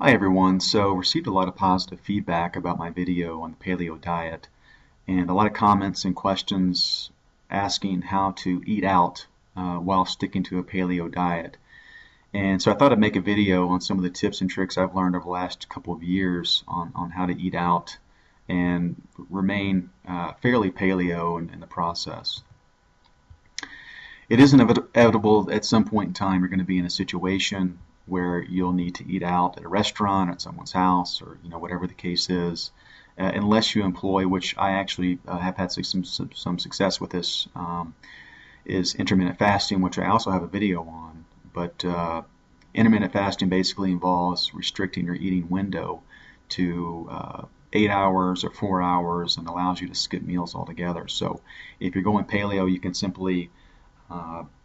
Hi everyone. So received a lot of positive feedback about my video on the paleo diet and a lot of comments and questions asking how to eat out while sticking to a paleo diet. And so I thought I'd make a video on some of the tips and tricks I've learned over the last couple of years on how to eat out and remain fairly paleo in the process. It is inevitable at some point in time you're going to be in a situation where you'll need to eat out at a restaurant, at someone's house, or whatever the case is, unless you employ, which I actually have had some success with this, is intermittent fasting, which I also have a video on. But intermittent fasting basically involves restricting your eating window to 8 hours or 4 hours and allows you to skip meals altogether. So if you're going paleo, you can simply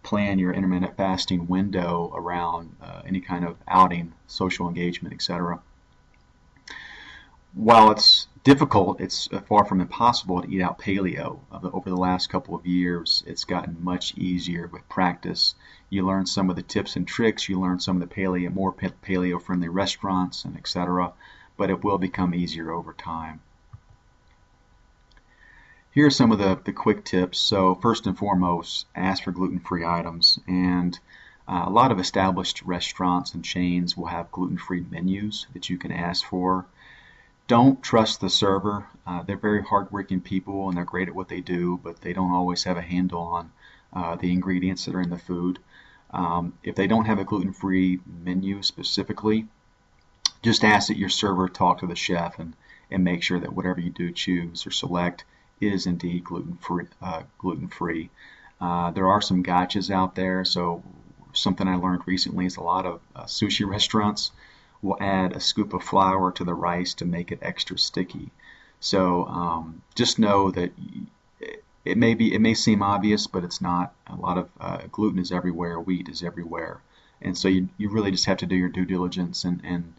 plan your intermittent fasting window around any kind of outing, social engagement, etc. While it's difficult, it's far from impossible to eat out paleo. Over the last couple of years, it's gotten much easier with practice. You learn some of the tips and tricks, you learn some of the more paleo-friendly restaurants, and etc. But it will become easier over time. Here are some of the quick tips. So first and foremost, ask for gluten-free items. And a lot of established restaurants and chains will have gluten-free menus that you can ask for. Don't trust the server. They're very hardworking people and they're great at what they do, but they don't always have a handle on the ingredients that are in the food. If they don't have a gluten-free menu specifically, just ask that your server talk to the chef and make sure that whatever you do choose or select is indeed gluten-free. There are some gotchas out there. So something I learned recently is a lot of sushi restaurants will add a scoop of flour to the rice to make it extra sticky. So just know that it may seem obvious, but it's not. A lot of gluten is everywhere, wheat is everywhere, and so you really just have to do your due diligence and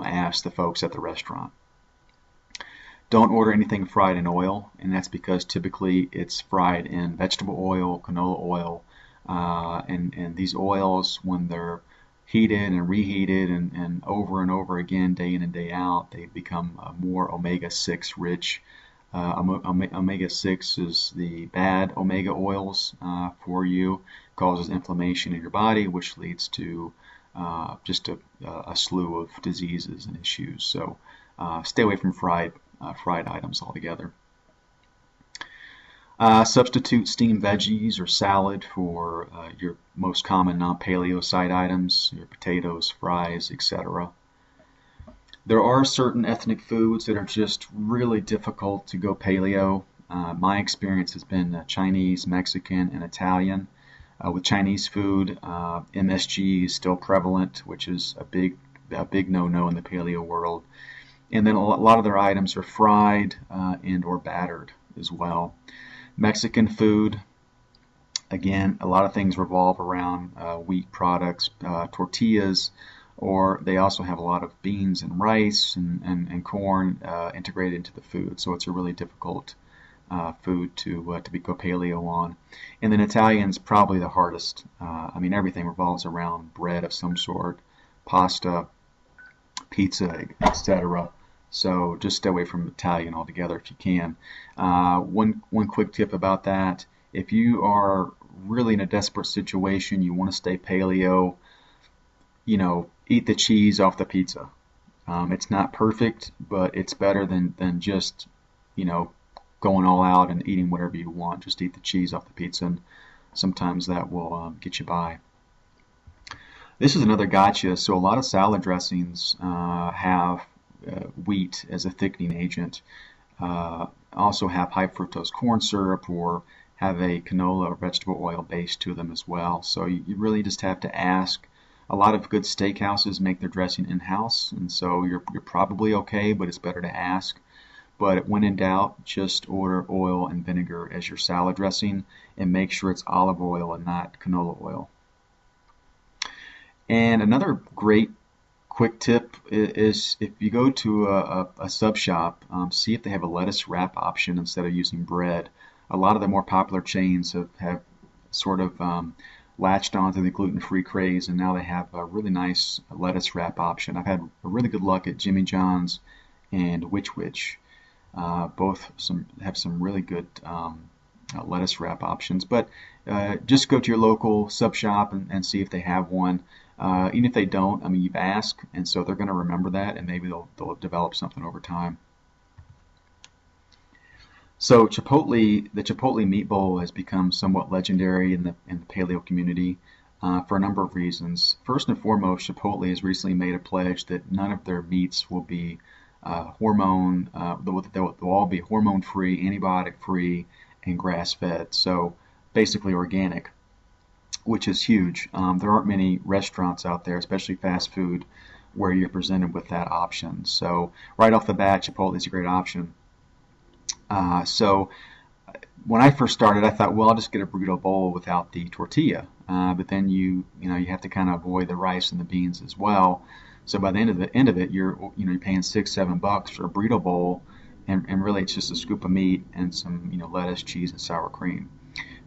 ask the folks at the restaurant. Don't order anything fried in oil, and that's because typically it's fried in vegetable oil, canola oil, and these oils, when they're heated and reheated and over again, day in and day out, they become more omega-6 rich. Omega-6 is the bad omega oils for you, causes inflammation in your body, which leads to just a slew of diseases and issues. So stay away from fried items altogether. Substitute steamed veggies or salad for your most common non-paleo side items, your potatoes, fries, etc. There are certain ethnic foods that are just really difficult to go paleo. My experience has been Chinese, Mexican, and Italian. With Chinese food, MSG is still prevalent, which is a big no-no in the paleo world. And then a lot of their items are fried and or battered as well. Mexican food, again, a lot of things revolve around wheat products, tortillas, or they also have a lot of beans and rice and corn integrated into the food. So it's a really difficult food to go paleo on. And then Italian's probably the hardest. I mean, everything revolves around bread of some sort, pasta, pizza, etc. So just stay away from Italian altogether if you can. One quick tip about that: if you are really in a desperate situation, you want to stay paleo, eat the cheese off the pizza. It's not perfect, but it's better than just going all out and eating whatever you want. Just eat the cheese off the pizza, and sometimes that will get you by. This is another gotcha. So a lot of salad dressings have wheat as a thickening agent, also have high fructose corn syrup or have a canola or vegetable oil base to them as well. So you really just have to ask. A lot of good steakhouses make their dressing in-house, and so you're probably okay, but it's better to ask. But when in doubt, just order oil and vinegar as your salad dressing and make sure it's olive oil and not canola oil. And another great quick tip is if you go to a sub shop, see if they have a lettuce wrap option instead of using bread. A lot of the more popular chains have sort of latched onto the gluten-free craze, and now they have a really nice lettuce wrap option. I've had a really good luck at Jimmy John's and Which Wich. Both have some really good lettuce wrap options. But just go to your local sub shop and see if they have one. Even if they don't, I mean, you've asked, and so they're going to remember that, and maybe they'll develop something over time. So Chipotle, the Chipotle meat bowl has become somewhat legendary in the paleo community for a number of reasons. First and foremost, Chipotle has recently made a pledge that none of their meats will be they'll all be hormone-free, antibiotic-free, and grass-fed. So basically organic, which is huge. There aren't many restaurants out there, especially fast food, where you're presented with that option. So right off the bat, Chipotle is a great option. So when I first started, I thought, well, I'll just get a burrito bowl without the tortilla. But then you have to kind of avoid the rice and the beans as well. So by the end of it, you're paying $6-7 for a burrito bowl, and really it's just a scoop of meat and some lettuce, cheese, and sour cream.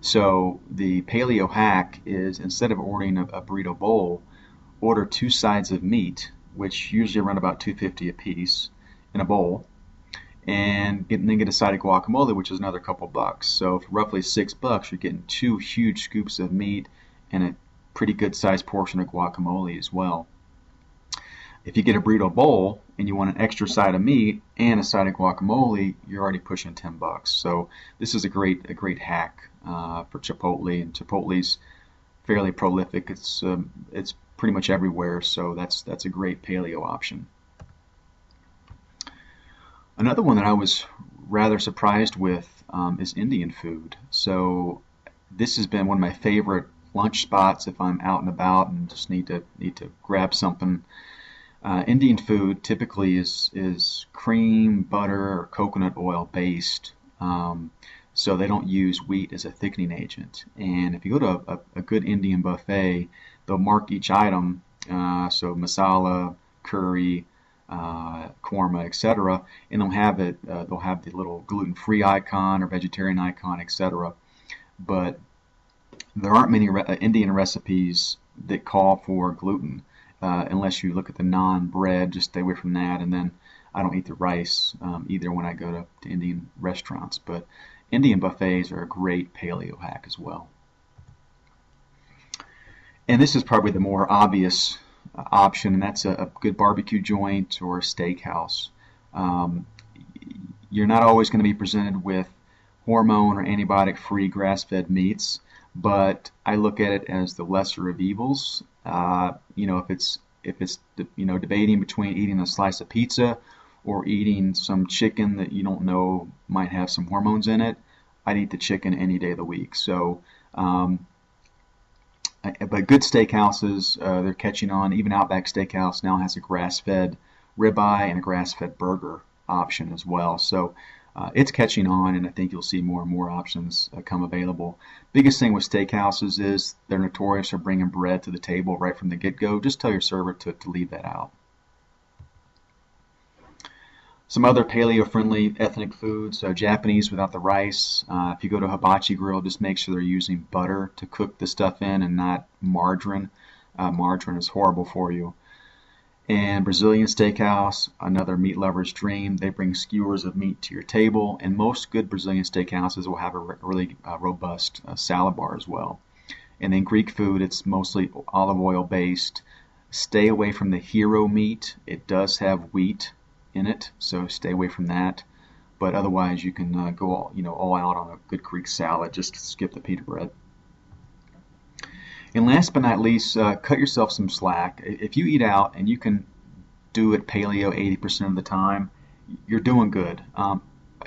So the paleo hack is, instead of ordering a burrito bowl, order 2 sides of meat, which usually run about $2.50 a piece in a bowl, and then get a side of guacamole, which is another couple bucks. So for roughly $6, you're getting 2 huge scoops of meat and a pretty good sized portion of guacamole as well. If you get a burrito bowl and you want an extra side of meat and a side of guacamole, you're already pushing $10. So this is a great hack for Chipotle, and Chipotle's fairly prolific. It's pretty much everywhere, so that's a great paleo option. Another one that I was rather surprised with is Indian food. So this has been one of my favorite lunch spots if I'm out and about and just need to grab something. Indian food typically is cream, butter, or coconut oil based, so they don't use wheat as a thickening agent. And if you go to a good Indian buffet, they'll mark each item, so masala, curry, korma, etc., and they'll have the little gluten-free icon or vegetarian icon, etc. But there aren't many Indian recipes that call for gluten. Unless you look at the naan bread, just stay away from that. And then I don't eat the rice either when I go to Indian restaurants. But Indian buffets are a great paleo hack as well. And this is probably the more obvious option, and that's a good barbecue joint or a steakhouse. You're not always going to be presented with hormone or antibiotic-free grass-fed meats, but I look at it as the lesser of evils. If it's debating between eating a slice of pizza or eating some chicken that you don't know might have some hormones in it, I'd eat the chicken any day of the week. So, but good steakhouses, they're catching on. Even Outback Steakhouse now has a grass-fed ribeye and a grass-fed burger option as well. So it's catching on, and I think you'll see more and more options come available. Biggest thing with steakhouses is they're notorious for bringing bread to the table right from the get-go. Just tell your server to leave that out. Some other paleo-friendly ethnic foods, Japanese without the rice. If you go to a hibachi grill, just make sure they're using butter to cook the stuff in and not margarine. Margarine is horrible for you. And Brazilian steakhouse, another meat lover's dream. They bring skewers of meat to your table, and most good Brazilian steakhouses will have a really robust salad bar as well. And then Greek food, it's mostly olive oil based. Stay away from the hero meat. It does have wheat in it, so stay away from that. But otherwise, you can go all out on a good Greek salad. Just skip the pita bread. And last but not least, cut yourself some slack. If you eat out and you can do it paleo 80% of the time, you're doing good.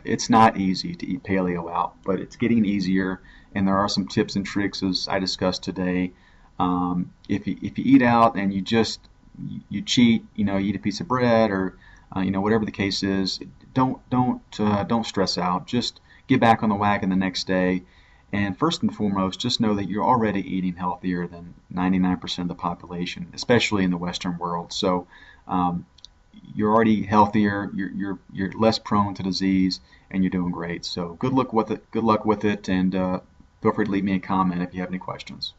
It's not easy to eat paleo out, but it's getting easier, and there are some tips and tricks as I discussed today. If you eat out and you cheat, you eat a piece of bread or whatever the case is, don't stress out. Just get back on the wagon the next day. And first and foremost, just know that you're already eating healthier than 99% of the population, especially in the Western world. So you're already healthier, you're less prone to disease, and you're doing great. So good luck with it, and feel free to leave me a comment if you have any questions.